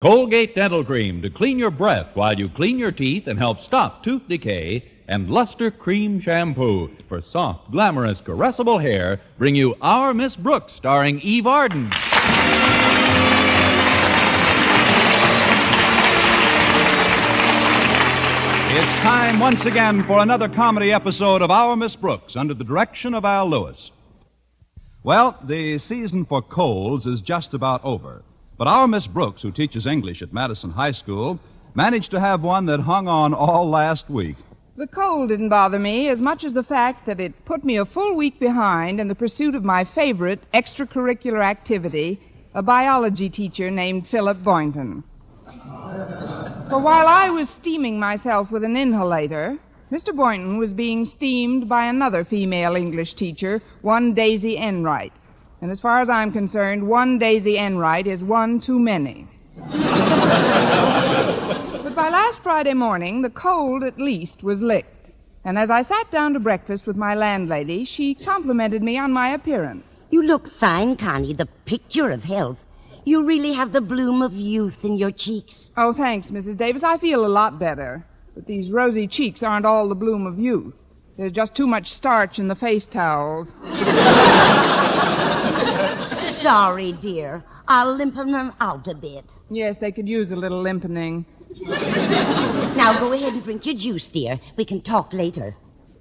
Colgate Dental Cream to clean your breath while you clean your teeth and help stop tooth decay. And Luster Cream Shampoo for soft, glamorous, caressable hair bring you Our Miss Brooks, starring Eve Arden. It's time once again for another comedy episode of Our Miss Brooks under the direction of Al Lewis. Well, the season for colds is just about over. But our Miss Brooks, who teaches English at Madison High School, managed to have one that hung on all last week. The cold didn't bother me as much as the fact that it put me a full week behind in the pursuit of my favorite extracurricular activity, a biology teacher named Philip Boynton. For while I was steaming myself with an inhalator, Mr. Boynton was being steamed by another female English teacher, one Daisy Enright. And as far as I'm concerned, one Daisy Enright is one too many. But by last Friday morning, the cold, at least, was licked. And as I sat down to breakfast with my landlady, she complimented me on my appearance. You look fine, Connie, the picture of health. You really have the bloom of youth in your cheeks. Oh, thanks, Mrs. Davis. I feel a lot better. But these rosy cheeks aren't all the bloom of youth. There's just too much starch in the face towels. Sorry, dear. I'll limpen them out a bit. Yes, they could use a little limpening. Now go ahead and drink your juice, dear. We can talk later.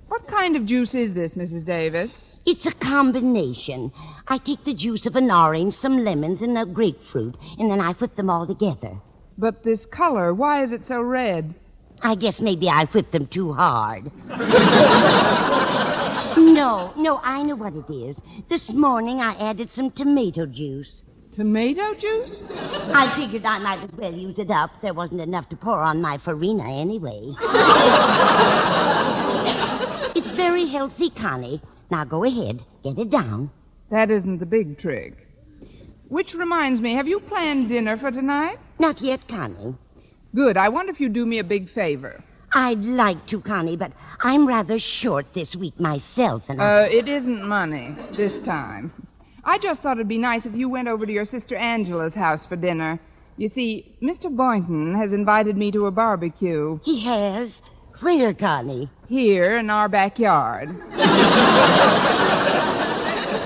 What kind of juice is this, Mrs. Davis? It's a combination. I take the juice of an orange, some lemons, and a grapefruit, and then I whip them all together. But this color, why is it so red? I guess maybe I whipped them too hard. No, I know what it is. This morning I added some tomato juice. Tomato juice? I figured I might as well use it up. There wasn't enough to pour on my farina anyway. It's very healthy, Connie. Now go ahead, get it down. That isn't the big trick. Which reminds me, have you planned dinner for tonight? Not yet, Connie. Good. I wonder if you'd do me a big favor. I'd like to, Connie, but I'm rather short this week myself, and It isn't money this time. I just thought it'd be nice if you went over to your sister Angela's house for dinner. You see, Mr. Boynton has invited me to a barbecue. He has? Where, Connie? Here in our backyard.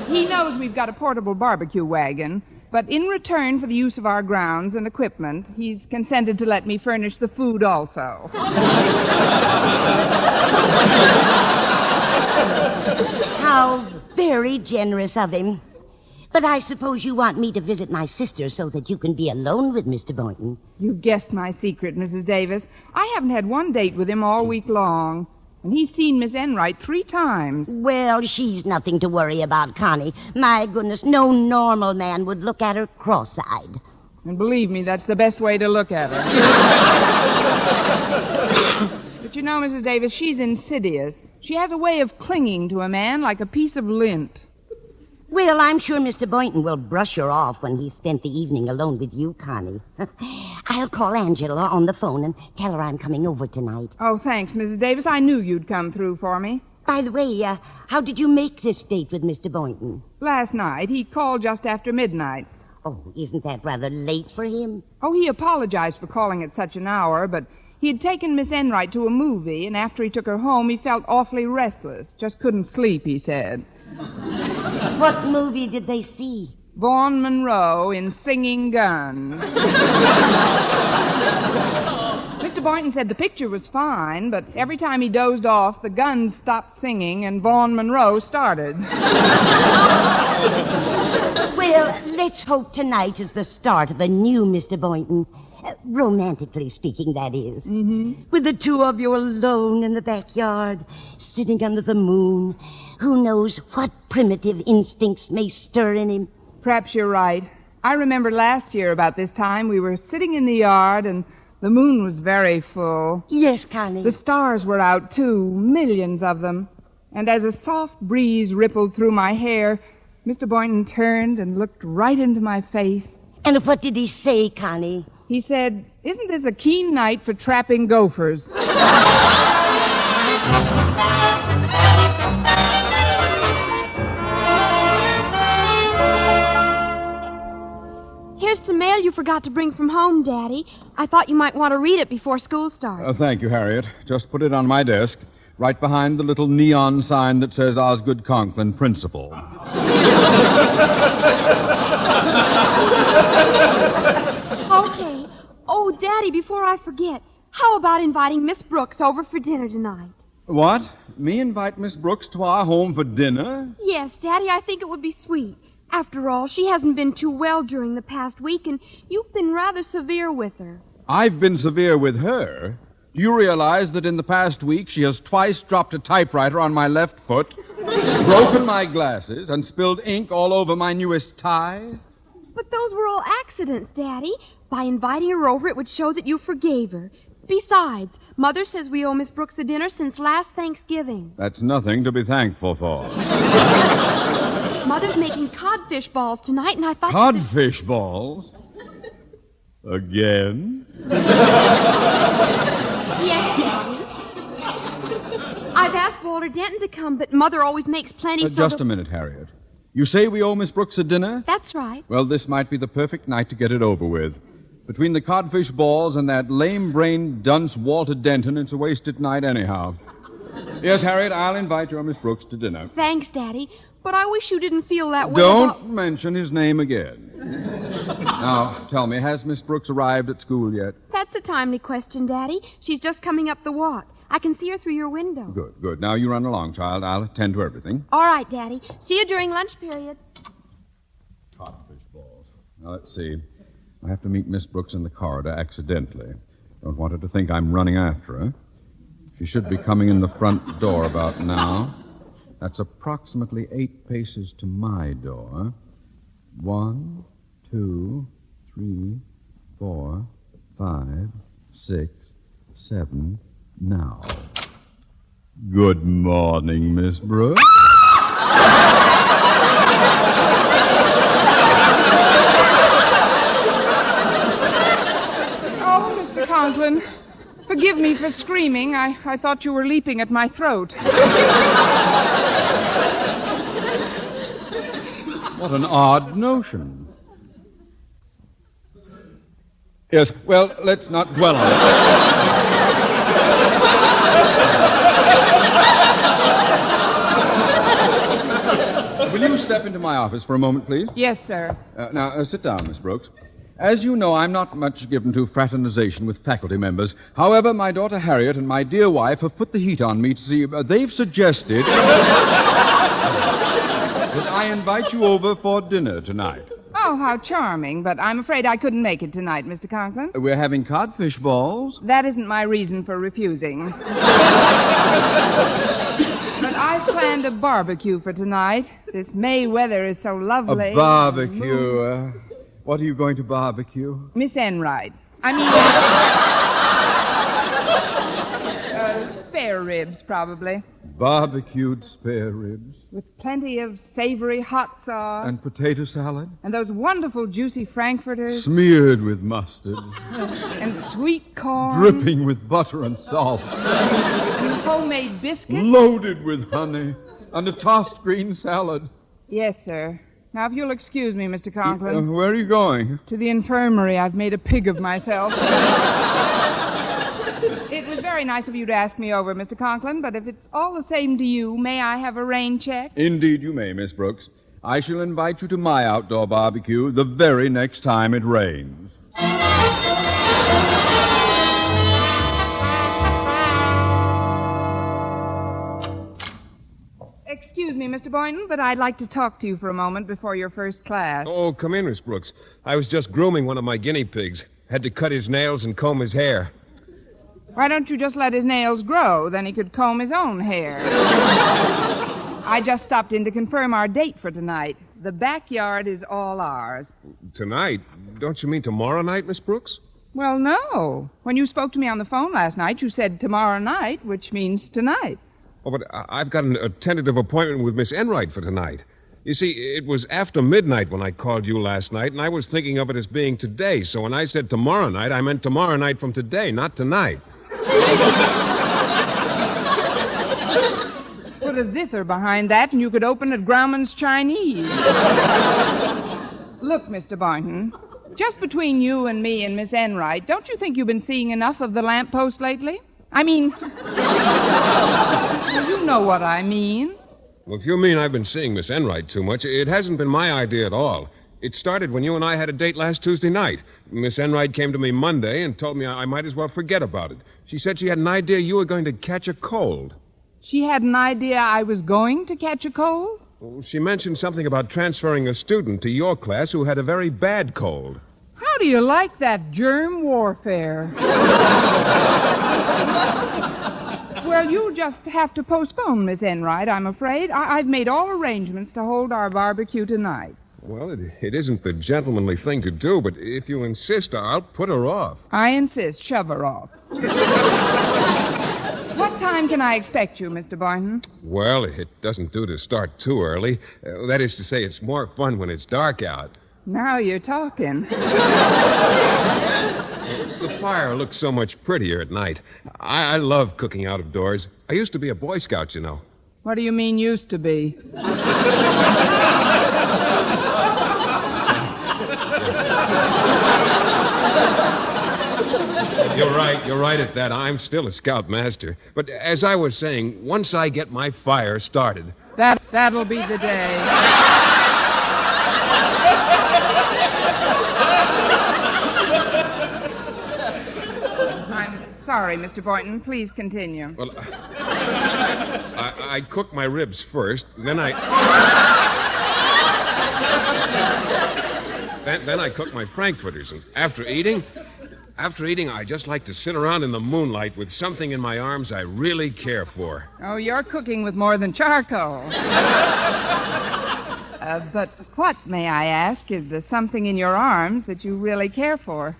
He knows we've got a portable barbecue wagon, but in return for the use of our grounds and equipment, he's consented to let me furnish the food also. How very generous of him. But I suppose you want me to visit my sister so that you can be alone with Mr. Boynton. You guessed my secret, Mrs. Davis. I haven't had one date with him all week long. And he's seen Miss Enright 3 times. Well, she's nothing to worry about, Connie. My goodness, no normal man would look at her cross-eyed. And believe me, that's the best way to look at her. But you know, Mrs. Davis, she's insidious. She has a way of clinging to a man like a piece of lint. Well, I'm sure Mr. Boynton will brush her off when he's spent the evening alone with you, Connie. I'll call Angela on the phone and tell her I'm coming over tonight. Oh, thanks, Mrs. Davis. I knew you'd come through for me. By the way, how did you make this date with Mr. Boynton? Last night. He called just after midnight. Oh, isn't that rather late for him? Oh, he apologized for calling at such an hour, but he had taken Miss Enright to a movie, and after he took her home, he felt awfully restless. Just couldn't sleep, he said. What movie did they see? Vaughn Monroe in Singing Guns. Mr. Boynton said the picture was fine, but every time he dozed off, the guns stopped singing and Vaughn Monroe started. Well, let's hope tonight is the start of a new Mr. Boynton. Romantically speaking, that is. Mm-hmm. With the two of you alone in the backyard, sitting under the moon. Who knows what primitive instincts may stir in him? Perhaps you're right. I remember last year about this time we were sitting in the yard and the moon was very full. Yes, Connie. The stars were out, too, millions of them. And as a soft breeze rippled through my hair, Mr. Boynton turned and looked right into my face. And what did he say, Connie? He said, "Isn't this a keen night for trapping gophers?" Here's some mail you forgot to bring from home, Daddy. I thought you might want to read it before school starts. Thank you, Harriet. Just put it on my desk, right behind the little neon sign that says Osgood Conklin, Principal. Okay. Oh, Daddy, before I forget, how about inviting Miss Brooks over for dinner tonight? What? Me invite Miss Brooks to our home for dinner? Yes, Daddy, I think it would be sweet. After all, she hasn't been too well during the past week, and you've been rather severe with her. I've been severe with her. Do you realize that in the past week she has twice dropped a typewriter on my left foot, broken my glasses, and spilled ink all over my newest tie? But those were all accidents, Daddy. By inviting her over, it would show that you forgave her. Besides, Mother says we owe Miss Brooks a dinner since last Thanksgiving. That's nothing to be thankful for. Mother's making codfish balls tonight, and I thought... Codfish balls? Again? Yes, Daddy. I've asked Walter Denton to come, but Mother always makes plenty, Just a minute, Harriet. You say we owe Miss Brooks a dinner? That's right. Well, this might be the perfect night to get it over with. Between the codfish balls and that lame-brained dunce Walter Denton, it's a wasted night anyhow. Yes, Harriet, I'll invite your Miss Brooks to dinner. Thanks, Daddy. But I wish you didn't feel that way Don't mention his name again. Now, tell me, has Miss Brooks arrived at school yet? That's a timely question, Daddy. She's just coming up the walk. I can see her through your window. Good. Now you run along, child. I'll attend to everything. All right, Daddy. See you during lunch period. Codfish balls. Now, let's see. I have to meet Miss Brooks in the corridor accidentally. Don't want her to think I'm running after her. She should be coming in the front door about now. That's approximately 8 paces to my door. 1, 2, 3, 4, 5, 6, 7. Now. Good morning, Miss Brooks. Oh, Mr. Conklin, forgive me for screaming. I thought you were leaping at my throat. What an odd notion. Yes, well, let's not dwell on it. Will you step into my office for a moment, please? Yes, sir. Now, sit down, Miss Brooks. As you know, I'm not much given to fraternization with faculty members. However, my daughter Harriet and my dear wife have put the heat on me to see... they've suggested... that I invite you over for dinner tonight. Oh, how charming. But I'm afraid I couldn't make it tonight, Mr. Conklin. We're having codfish balls. That isn't my reason for refusing. But I've planned a barbecue for tonight. This May weather is so lovely. A barbecue. What are you going to barbecue? Miss Enright. Spare ribs, probably. Barbecued spare ribs. With plenty of savory hot sauce. And potato salad. And those wonderful juicy frankfurters. Smeared with mustard. And sweet corn. Dripping with butter and salt. And homemade biscuits. Loaded with honey. And a tossed green salad. Yes, sir. Now, if you'll excuse me, Mr. Conklin. Where are you going? To the infirmary. I've made a pig of myself. It was very nice of you to ask me over, Mr. Conklin, but if it's all the same to you, may I have a rain check? Indeed you may, Miss Brooks. I shall invite you to my outdoor barbecue the very next time it rains. Excuse me, Mr. Boynton, but I'd like to talk to you for a moment before your first class. Oh, come in, Miss Brooks. I was just grooming one of my guinea pigs. Had to cut his nails and comb his hair. Why don't you just let his nails grow? Then he could comb his own hair. I just stopped in to confirm our date for tonight. The backyard is all ours. Tonight? Don't you mean tomorrow night, Miss Brooks? Well, no. When you spoke to me on the phone last night, you said tomorrow night, which means tonight. Oh, but I've got a tentative appointment with Miss Enright for tonight. You see, it was after midnight when I called you last night, and I was thinking of it as being today. So when I said tomorrow night, I meant tomorrow night from today, not tonight. Put a zither behind that, and you could open at Grauman's Chinese. Look, Mr. Boynton, Just between you and me and Miss Enright, don't you think you've been seeing enough of the lamppost lately? I mean, well, you know what I mean. Well, if you mean I've been seeing Miss Enright too much, it hasn't been my idea at all. It started when you and I had a date last Tuesday night. Miss Enright came to me Monday and told me I might as well forget about it. She said she had an idea you were going to catch a cold. She had an idea I was going to catch a cold? Well, she mentioned something about transferring a student to your class who had a very bad cold. How do you like that germ warfare? Well, you'll just have to postpone, Miss Enright, I'm afraid. I've made all arrangements to hold our barbecue tonight. Well, it isn't the gentlemanly thing to do, but if you insist, I'll put her off. I insist. Shove her off. What time can I expect you, Mr. Boynton? Well, it doesn't do to start too early. That is to say, it's more fun when it's dark out. Now you're talking. The fire looks so much prettier at night. I love cooking out of doors. I used to be a Boy Scout, you know. What do you mean, used to be? You're right at that. I'm still a scoutmaster. But as I was saying, once I get my fire started... That'll be the day. I'm sorry, Mr. Boynton. Please continue. Well, I cook my ribs first, then I cook my frankfurters, and after eating, I just like to sit around in the moonlight with something in my arms I really care for. Oh, you're cooking with more than charcoal. But what, may I ask, is the something in your arms that you really care for?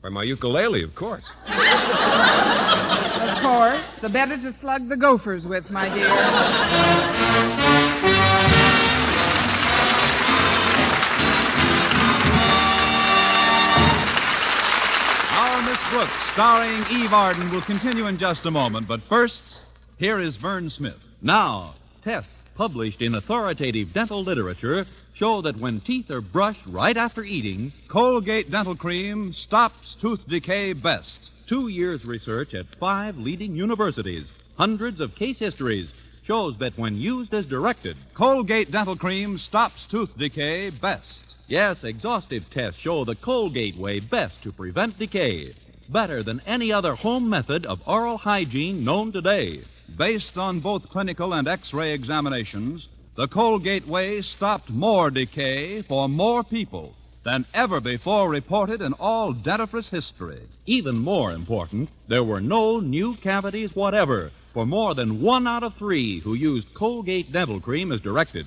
By my ukulele, of course. Of course. The better to slug the gophers with, my dear. Our Miss Brooks, starring Eve Arden, will continue in just a moment. But first, here is Vern Smith. Now, tests published in authoritative dental literature show that when teeth are brushed right after eating, Colgate Dental Cream stops tooth decay best. 2 years' research at 5 leading universities, hundreds of case histories, shows that when used as directed, Colgate Dental Cream stops tooth decay best. yes, exhaustive tests show the Colgate way best to prevent decay, better than any other home method of oral hygiene known today. Based on both clinical and X-ray examinations, the Colgate way stopped more decay for more people than ever before reported in all dentifrice history. Even more important, there were no new cavities whatever for more than 1 out of 3 who used Colgate Dental Cream as directed.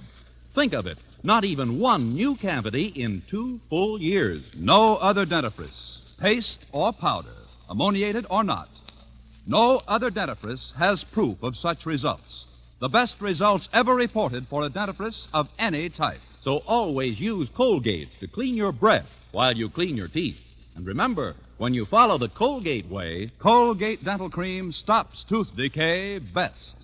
Think of it, not even one new cavity in 2 full years. No other dentifrice, paste or powder, ammoniated or not, no other dentifrice has proof of such results. The best results ever reported for a dentifrice of any type. So always use Colgate to clean your breath while you clean your teeth. And remember, when you follow the Colgate way, Colgate Dental Cream stops tooth decay best.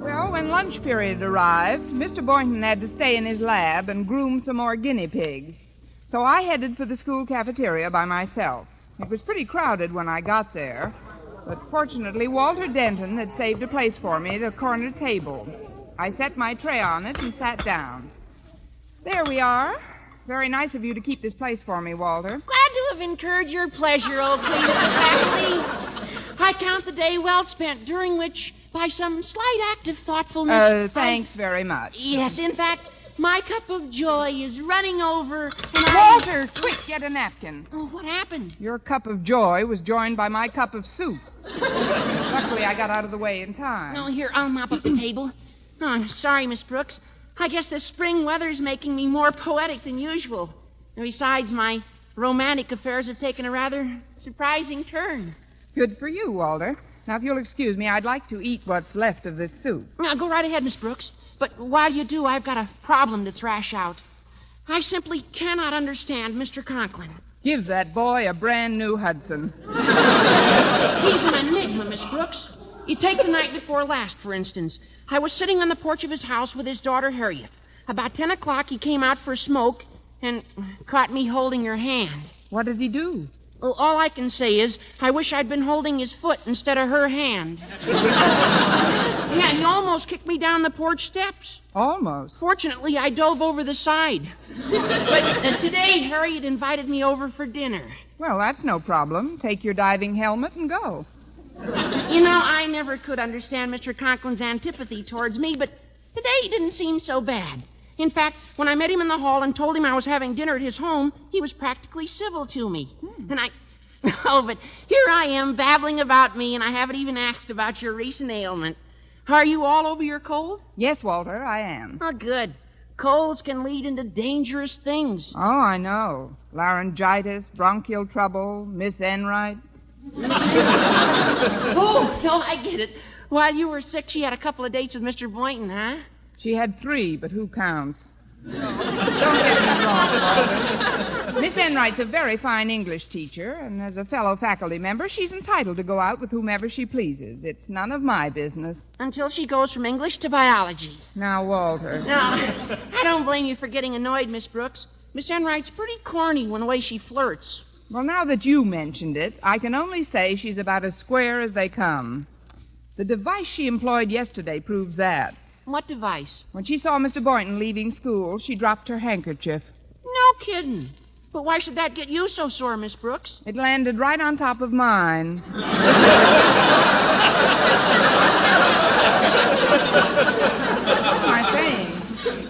Well, when lunch period arrived, Mr. Boynton had to stay in his lab and groom some more guinea pigs. So I headed for the school cafeteria by myself. It was pretty crowded when I got there, but fortunately Walter Denton had saved a place for me at a corner table. I set my tray on it and sat down. There we are. Very nice of you to keep this place for me, Walter. Glad to have incurred your pleasure, old cleaner faculty. I count the day well spent, during which, by some slight act of thoughtfulness... Thanks very much. Yes, in fact, my cup of joy is running over, and Walter, quick, get a napkin. Oh, what happened? Your cup of joy was joined by my cup of soup. Luckily, I got out of the way in time. Oh, here, I'll mop up the table. Oh, I'm sorry, Miss Brooks. I guess the spring weather's making me more poetic than usual. And besides, my romantic affairs have taken a rather surprising turn. Good for you, Walter. Now, if you'll excuse me, I'd like to eat what's left of this soup. Now, go right ahead, Miss Brooks. But while you do, I've got a problem to thrash out. I simply cannot understand Mr. Conklin. Give that boy a brand new Hudson. He's an enigma, Miss Brooks. You take the night before last, for instance. I was sitting on the porch of his house with his daughter, Harriet. about 10 o'clock, he came out for a smoke and caught me holding your hand. What does he do? Well, all I can say is I wish I'd been holding his foot instead of her hand. Yeah, he almost kicked me down the porch steps. Almost. Fortunately, I dove over the side. But today, Harry had invited me over for dinner. Well, that's no problem. Take your diving helmet and go. You know, I never could understand Mr. Conklin's antipathy towards me, but today he didn't seem so bad. In fact, when I met him in the hall and told him I was having dinner at his home, he was practically civil to me. And Oh, but here I am babbling about me, and I haven't even asked about your recent ailment. Are you all over your cold? Yes, Walter, I am. Oh, good. Colds can lead into dangerous things. Oh, I know. Laryngitis, bronchial trouble, Miss Enright. Oh, no, I get it. While you were sick, she had a couple of dates with Mr. Boynton, huh? She had 3, but who counts? Don't get me wrong, Walter. Miss Enright's a very fine English teacher, and as a fellow faculty member, she's entitled to go out with whomever she pleases. It's none of my business. Until she goes from English to biology. Now, Walter. No, I don't blame you for getting annoyed, Miss Brooks. Miss Enright's pretty corny when the way she flirts. Well, now that you mentioned it, I can only say she's about as square as they come. The device she employed yesterday proves that. What device? When she saw Mr. Boynton leaving school, she dropped her handkerchief. No kidding. But why should that get you so sore, Miss Brooks? It landed right on top of mine. What am I saying?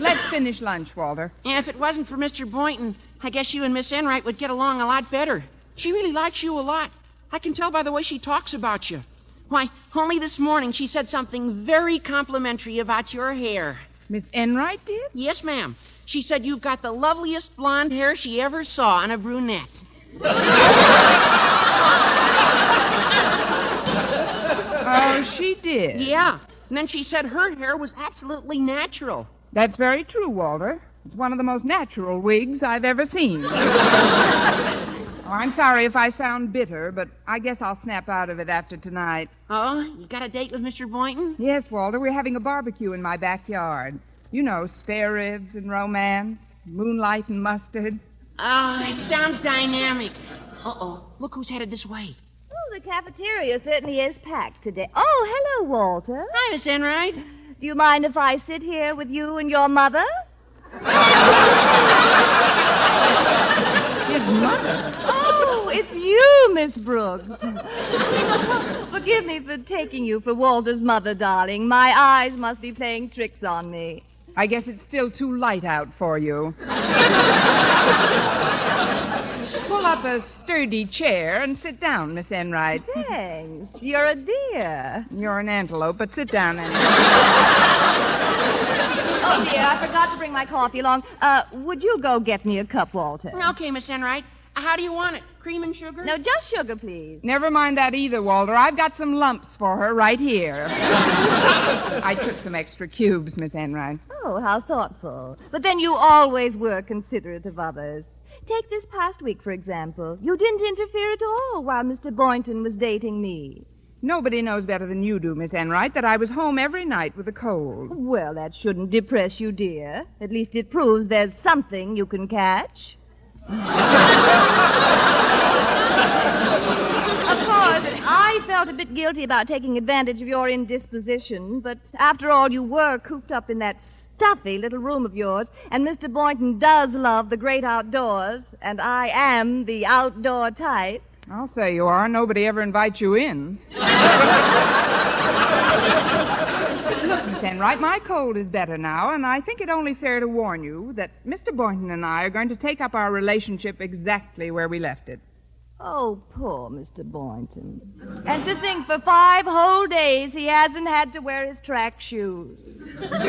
Let's finish lunch, Walter. Yeah, if it wasn't for Mr. Boynton, I guess you and Miss Enright would get along a lot better. She really likes you a lot. I can tell by the way she talks about you. Why, only this morning she said something very complimentary about your hair. Miss Enright did? Yes, ma'am. She said you've got the loveliest blonde hair she ever saw on a brunette. Oh, she did? Yeah. And then she said her hair was absolutely natural. That's very true, Walter. It's one of the most natural wigs I've ever seen. Oh, I'm sorry if I sound bitter, but I guess I'll snap out of it after tonight. Oh, you got a date with Mr. Boynton? Yes, Walter. We're having a barbecue in my backyard. You know, spare ribs and romance, moonlight and mustard. Oh, it sounds dynamic. Uh-oh. Look who's headed this way. Oh, the cafeteria certainly is packed today. Oh, hello, Walter. Hi, Miss Enright. Do you mind if I sit here with you and your mother? His mother? Oh, it's you, Miss Brooks. Forgive me for taking you for Walter's mother, darling. My eyes must be playing tricks on me. I guess it's still too light out for you. Pull up a sturdy chair and sit down, Miss Enright. Thanks. You're a dear. You're an antelope, but sit down anyway. Oh, dear, I forgot to bring my coffee along. Would you go get me a cup, Walter? Okay, Miss Enright. How do you want it? Cream and sugar? No, just sugar, please. Never mind that either, Walter. I've got some lumps for her right here. I took some extra cubes, Miss Enright. Oh, how thoughtful. But then you always were considerate of others. Take this past week, for example. You didn't interfere at all while Mr. Boynton was dating me. Nobody knows better than you do, Miss Enright, that I was home every night with a cold. Well, that shouldn't depress you, dear. At least it proves there's something you can catch. Of course, I felt a bit guilty about taking advantage of your indisposition, but after all, you were cooped up in that stuffy little room of yours, and Mr. Boynton does love the great outdoors, and I am the outdoor type. I'll say you are. Nobody ever invites you in. Look, Miss Enright, my cold is better now, and I think it only fair to warn you that Mr. Boynton and I are going to take up our relationship exactly where we left it. Oh, poor Mr. Boynton. And to think for 5 whole days he hasn't had to wear his track shoes. Tell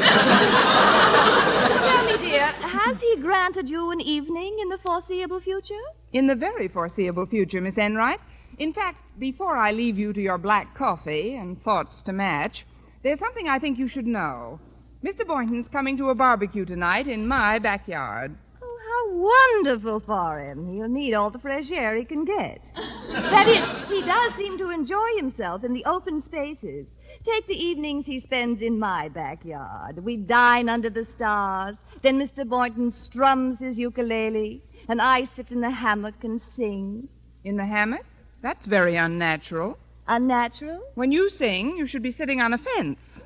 me, dear, has he granted you an evening in the foreseeable future? In the very foreseeable future, Miss Enright. In fact, before I leave you to your black coffee and thoughts to match, there's something I think you should know. Mr. Boynton's coming to a barbecue tonight in my backyard. Oh, how wonderful for him. He'll need all the fresh air he can get. That is, he does seem to enjoy himself in the open spaces. Take the evenings he spends in my backyard. We dine under the stars. Then Mr. Boynton strums his ukulele, and I sit in the hammock and sing. In the hammock? That's very unnatural. Unnatural? When you sing, you should be sitting on a fence.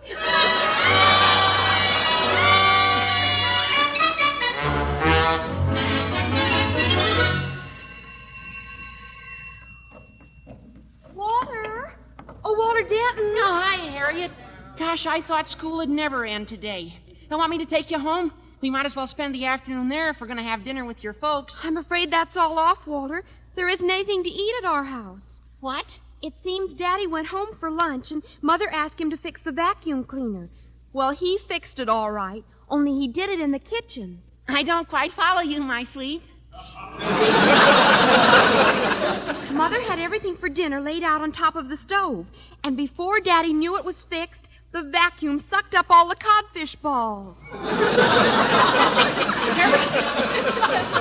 Walter? Oh, Walter Denton. Oh, hi, Harriet. Gosh, I thought school would never end today. You want me to take you home? We might as well spend the afternoon there if we're going to have dinner with your folks. I'm afraid that's all off, Walter. There isn't anything to eat at our house. What? It seems Daddy went home for lunch, and Mother asked him to fix the vacuum cleaner. Well, he fixed it all right, only he did it in the kitchen. I don't quite follow you, my sweet. Mother had everything for dinner laid out on top of the stove, and before Daddy knew it was fixed, the vacuum sucked up all the codfish balls.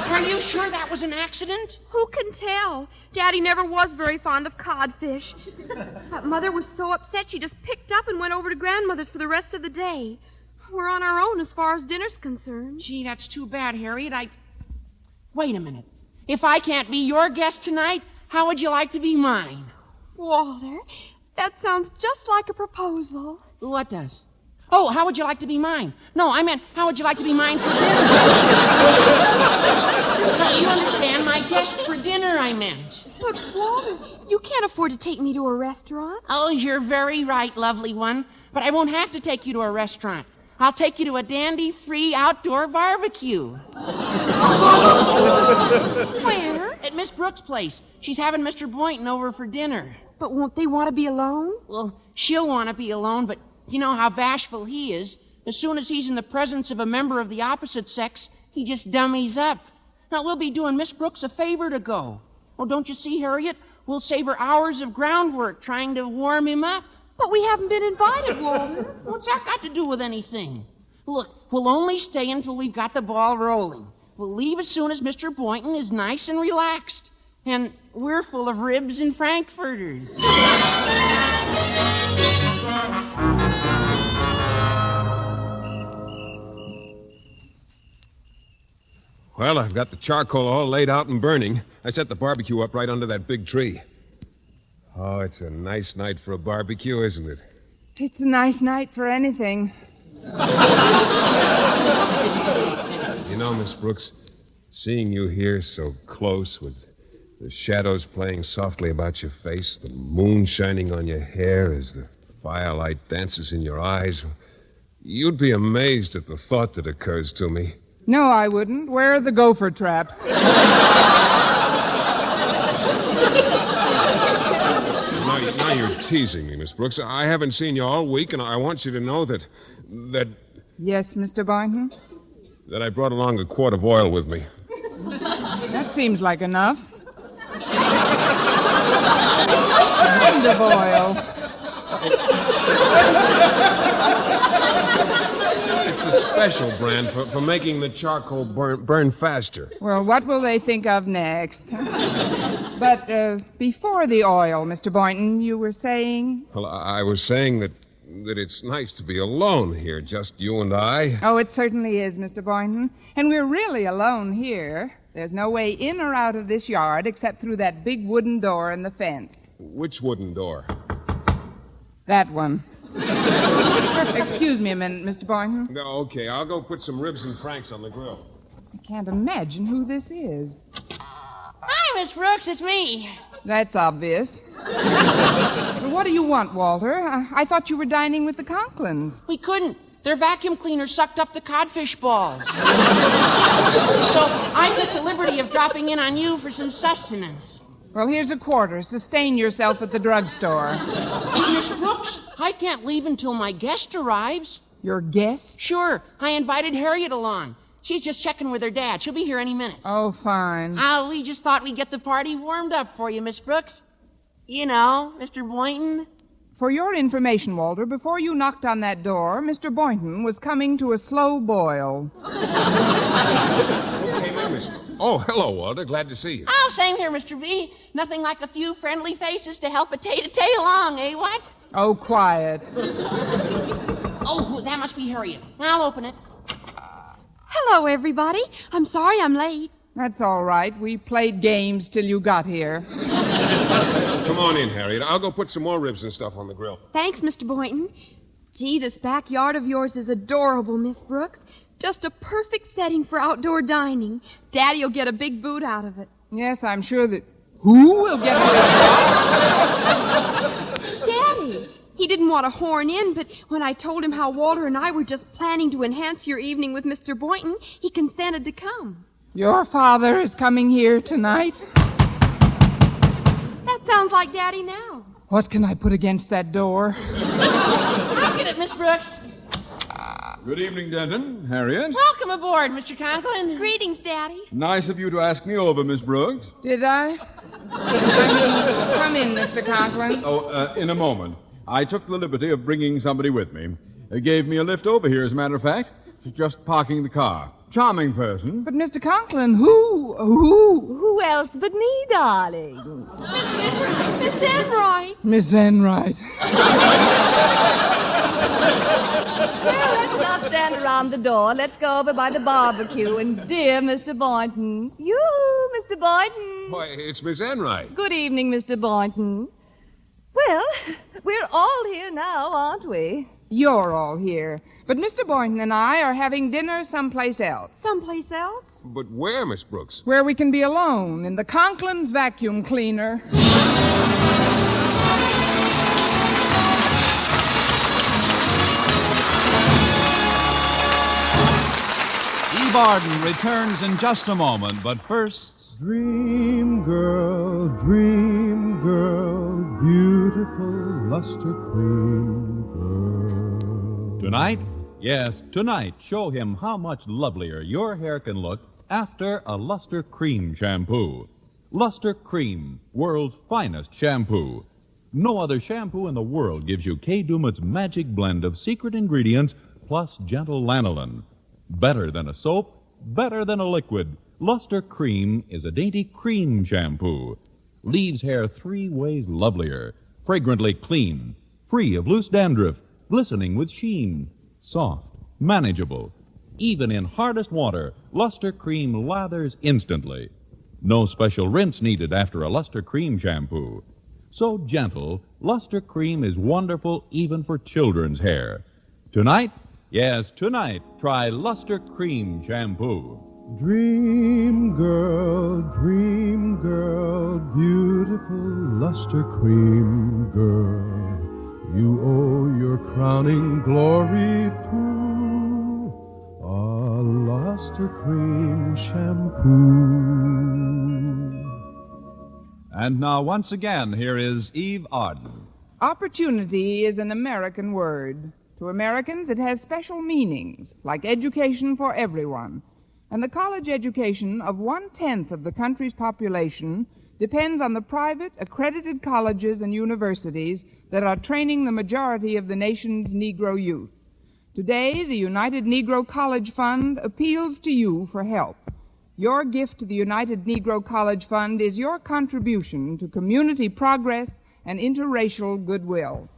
Are you sure that was an accident? Who can tell? Daddy never was very fond of codfish. But Mother was so upset she just picked up and went over to Grandmother's for the rest of the day. We're on our own as far as dinner's concerned. Gee, that's too bad, Harriet. Wait a minute. If I can't be your guest tonight, how would you like to be mine? Walter, that sounds just like a proposal. What does? Oh, how would you like to be mine? No, I meant, how would you like to be mine for dinner? Now, you understand, my guest for dinner, I meant. But, Walter, you can't afford to take me to a restaurant. Oh, you're very right, lovely one. But I won't have to take you to a restaurant. I'll take you to a dandy-free outdoor barbecue. Where? At Miss Brooks' place. She's having Mr. Boynton over for dinner. But won't they want to be alone? Well, she'll want to be alone, but you know how bashful he is. As soon as he's in the presence of a member of the opposite sex, he just dummies up. Now, we'll be doing Miss Brooks a favor to go. Oh, don't you see, Harriet? We'll save her hours of groundwork trying to warm him up. But we haven't been invited, Walter. What's that got to do with anything? Look, we'll only stay until we've got the ball rolling. We'll leave as soon as Mr. Boynton is nice and relaxed. And we're full of ribs and frankfurters. Well, I've got the charcoal all laid out and burning. I set the barbecue up right under that big tree. Oh, it's a nice night for a barbecue, isn't it? It's a nice night for anything. You know, Miss Brooks, seeing you here so close with the shadows playing softly about your face, the moon shining on your hair as the firelight dances in your eyes, you'd be amazed at the thought that occurs to me. No, I wouldn't. Where are the gopher traps? Now you're teasing me, Miss Brooks. I haven't seen you all week, and I want you to know that... Yes, Mr. Boynton? That I brought along a quart of oil with me. That seems like enough. Kind of oil. It's a special brand for making the charcoal burn faster. Well, what will they think of next? But before the oil, Mr. Boynton, you were saying? Well, I was saying that it's nice to be alone here, just you and I. Oh, it certainly is, Mr. Boynton. And we're really alone here. There's no way in or out of this yard except through that big wooden door in the fence. Which wooden door? That one. Excuse me a minute, Mr. Boynton. No, okay. I'll go put some ribs and franks on the grill. I can't imagine who this is. Hi, Miss Brooks. It's me. That's obvious. What do you want, Walter? I thought you were dining with the Conklins. We couldn't. Their vacuum cleaner sucked up the codfish balls. So I took the liberty of dropping in on you for some sustenance. Well, here's a quarter. Sustain yourself at the drugstore. Hey, Miss Brooks, I can't leave until my guest arrives. Your guest? Sure. I invited Harriet along. She's just checking with her dad. She'll be here any minute. Oh, fine. We just thought we'd get the party warmed up for you, Miss Brooks. You know, Mr. Boynton. For your information, Walter, before you knocked on that door, Mr. Boynton was coming to a slow boil. Okay, now, Miss Oh, hello, Walter. Glad to see you. Oh, same here, Mr. B. Nothing like a few friendly faces to help a tay-to-tay along, eh, what? Oh, quiet. Oh, that must be Harriet. I'll open it. Hello, everybody. I'm sorry I'm late. That's all right. We played games till you got here. Come on in, Harriet. I'll go put some more ribs and stuff on the grill. Thanks, Mr. Boynton. Gee, this backyard of yours is adorable, Miss Brooks. Just a perfect setting for outdoor dining. Daddy'll get a big boot out of it. Yes, I'm sure that... Who will get away? Daddy! He didn't want to horn in, but when I told him how Walter and I were just planning to enhance your evening with Mr. Boynton, he consented to come. Your father is coming here tonight? That sounds like Daddy now. What can I put against that door? I'll get it, Miss Brooks. Good evening, Denton. Harriet. Welcome aboard, Mr. Conklin. Greetings, Daddy. Nice of you to ask me over, Miss Brooks. Did I? Come in, Mr. Conklin. Oh, in a moment. I took the liberty of bringing somebody with me. They gave me a lift over here, as a matter of fact. Just parking the car. Charming person. But, Mr. Conklin, who else but me, darling? Miss Enright. Miss Enright. Well, let's not stand around the door. Let's go over by the barbecue. And dear Mr. Boynton. You, Mr. Boynton. Why, it's Miss Enright. Good evening, Mr. Boynton. Well, we're all here now, aren't we? You're all here. But Mr. Boynton and I are having dinner someplace else. Someplace else? But where, Miss Brooks? Where we can be alone, in the Conklin's vacuum cleaner. Eve Arden returns in just a moment, but first... Dream girl, beautiful luster cream girl. Tonight? Yes, tonight, show him how much lovelier your hair can look after a Luster Cream shampoo. Luster Cream, world's finest shampoo. No other shampoo in the world gives you Kay Daumit's magic blend of secret ingredients plus gentle lanolin. Better than a soap, better than a liquid. Luster Cream is a dainty cream shampoo. Leaves hair 3 ways lovelier. Fragrantly clean. Free of loose dandruff. Glistening with sheen. Soft. Manageable. Even in hardest water, Luster Cream lathers instantly. No special rinse needed after a Luster Cream shampoo. So gentle, Luster Cream is wonderful even for children's hair. Tonight, yes, tonight, try Luster Cream shampoo. Dream girl, beautiful luster cream girl. You owe your crowning glory to a luster cream shampoo. And now, once again, here is Eve Arden. Opportunity is an American word. To Americans, it has special meanings, like education for everyone. And the college education of 1/10 of the country's population depends on the private, accredited colleges and universities that are training the majority of the nation's Negro youth. Today, the United Negro College Fund appeals to you for help. Your gift to the United Negro College Fund is your contribution to community progress and interracial goodwill.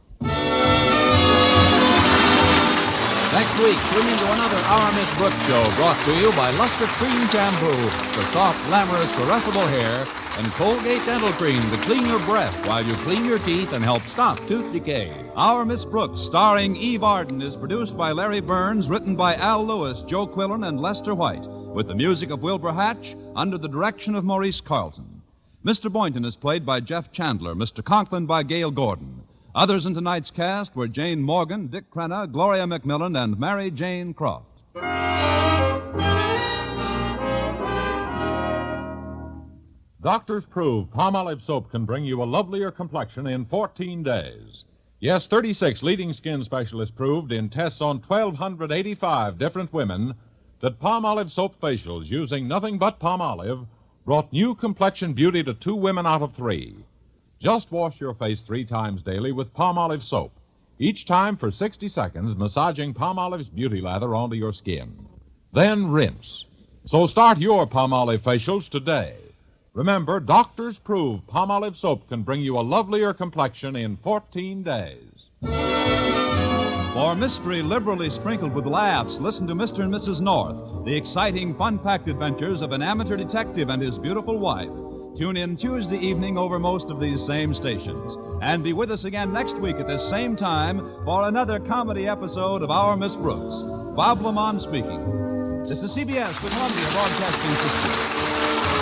Next week, tune into another Our Miss Brooks show brought to you by Luster Cream Shampoo for soft, glamorous, caressable hair, and Colgate Dental Cream to clean your breath while you clean your teeth and help stop tooth decay. Our Miss Brooks, starring Eve Arden, is produced by Larry Burns, written by Al Lewis, Joe Quillen, and Lester White, with the music of Wilbur Hatch, under the direction of Maurice Carlton. Mr. Boynton is played by Jeff Chandler, Mr. Conklin by Gail Gordon. Others in tonight's cast were Jane Morgan, Dick Crenna, Gloria McMillan, and Mary Jane Croft. Doctors prove Palmolive soap can bring you a lovelier complexion in 14 days. Yes, 36 leading skin specialists proved in tests on 1,285 different women that Palmolive soap facials using nothing but Palmolive brought new complexion beauty to 2 women out of 3. Just wash your face 3 times daily with Palmolive soap, each time for 60 seconds, massaging Palmolive's beauty lather onto your skin. Then rinse. So start your Palmolive facials today. Remember, doctors prove Palmolive soap can bring you a lovelier complexion in 14 days. For mystery liberally sprinkled with laughs, listen to Mr. and Mrs. North, the exciting, fun-packed adventures of an amateur detective and his beautiful wife. Tune in Tuesday evening over most of these same stations. And be with us again next week at this same time for another comedy episode of Our Miss Brooks. Bob Lamont speaking. This is CBS, the Columbia Broadcasting System.